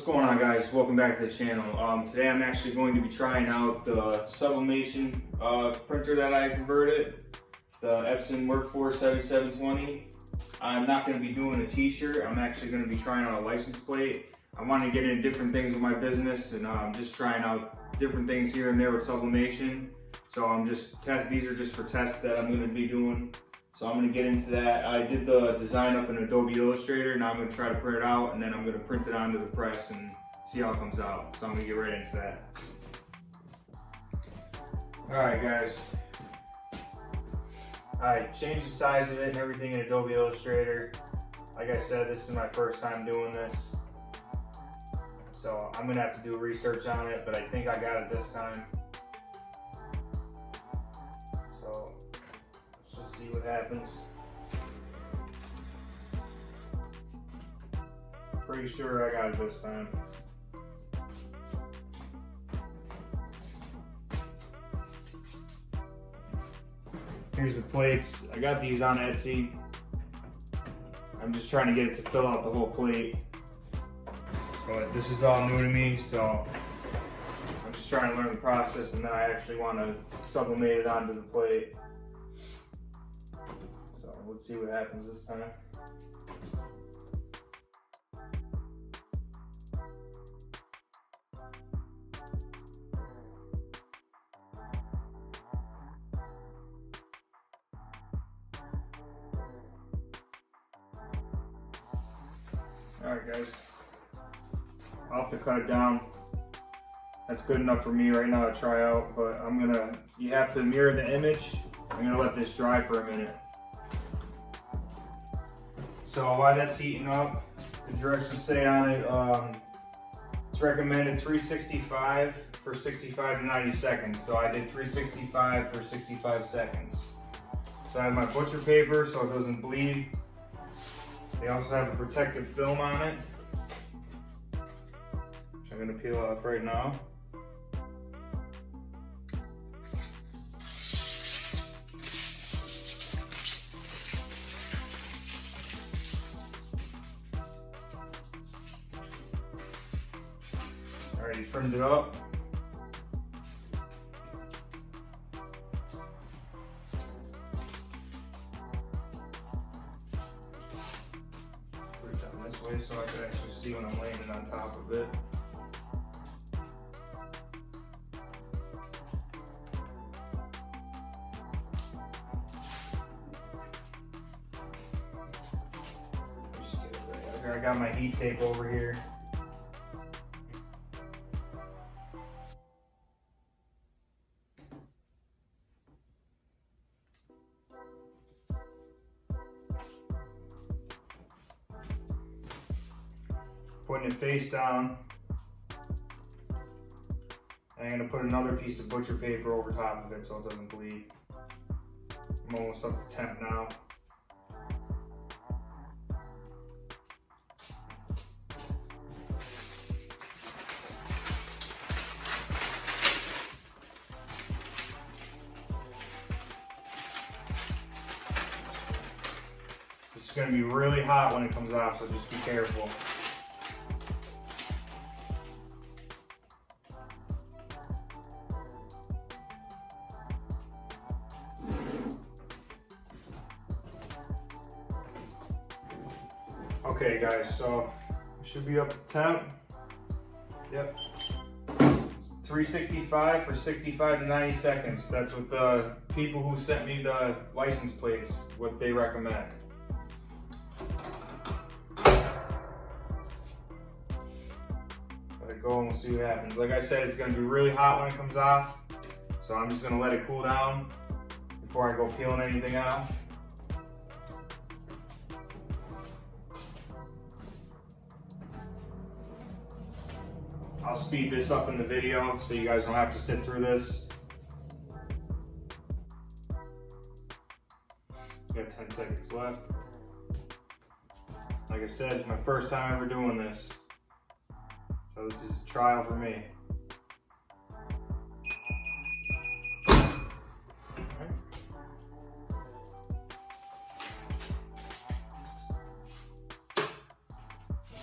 What's going on, guys? Welcome back to the channel. Today I'm actually going to be trying out the Sublimation printer that I converted, the Epson WF-7720. I'm not going to be doing a t-shirt. I'm actually going to be trying out a license plate. I want to get into different things with my business, and I'm just trying out different things here and there with sublimation. So these are just for tests that I'm going to be doing. So I'm going to get into that. I did the design up in Adobe Illustrator. Now I'm going to try to print it out, and then I'm going to print it onto the press and see how it comes out. So I'm going to get right into that. Alright guys. I changed the size of it and everything in Adobe Illustrator. Like I said, this is my first time doing this. So I'm going to have to do research on it, but I think I got it this time. So let's just see what happens. Pretty sure I got it this time. Here's the plates. I got these on Etsy. I'm just trying to get it to fill out the whole plate. But this is all new to me, so I'm just trying to learn the process, and then I actually want to sublimate it onto the plate. So let's see what happens this time. Alright guys, I'll have to cut it down. That's good enough for me right now to try out, but you have to mirror the image. I'm gonna let this dry for a minute. So while that's heating up, the directions say on it, it's recommended 365 for 65 to 90 seconds. So I did 365 for 65 seconds. So I have my butcher paper so it doesn't bleed. They also have a protective film on it, which I'm going to peel off right now. Already trimmed it up. This way so I can actually see when I'm laying it on top of it. I got my heat tape over here. Putting it face down. I'm going to put another piece of butcher paper over top of it so it doesn't bleed. I'm almost up to temp now. This is going to be really hot when it comes off, so just be careful. Okay guys, so it should be up to temp. Yep. 365 for 65 to 90 seconds. That's what the people who sent me the license plates, what they recommend. Let it go and we'll see what happens. Like I said, it's going to be really hot when it comes off. So I'm just going to let it cool down before I go peeling anything off. I'll speed this up in the video so you guys don't have to sit through this. Got 10 seconds left. Like I said, it's my first time ever doing this. So this is a trial for me.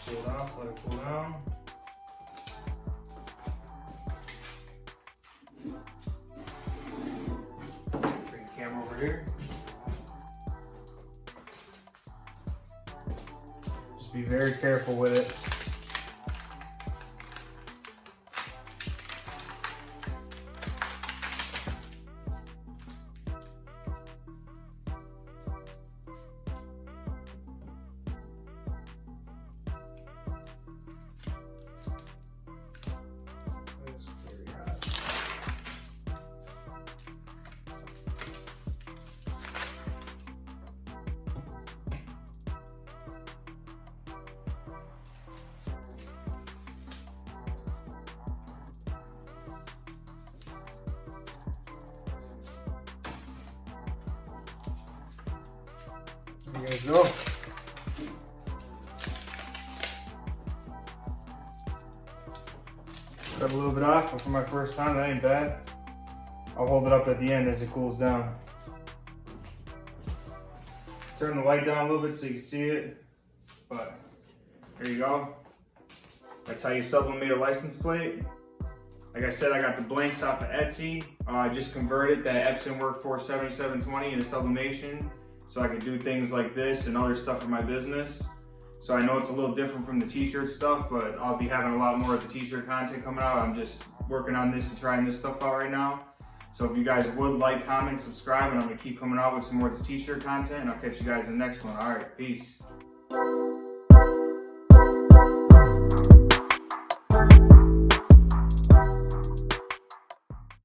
Pull it off, let it cool down. camera over here. Just be very careful with it. There you guys go. Cut a little bit off, but for my first time, that ain't bad. I'll hold it up at the end as it cools down. Turn the light down a little bit so you can see it. But there you go. That's how you sublimate a license plate. Like I said, I got the blanks off of Etsy. I just converted that Epson WF-7720 into sublimation, so I can do things like this and other stuff for my business. So I know it's a little different from the t-shirt stuff, but I'll be having a lot more of the t-shirt content coming out. I'm just working on this and trying this stuff out right now. So if you guys would like, comment, subscribe, and I'm gonna keep coming out with some more of this t-shirt content, and I'll catch you guys in the next one. All right, peace.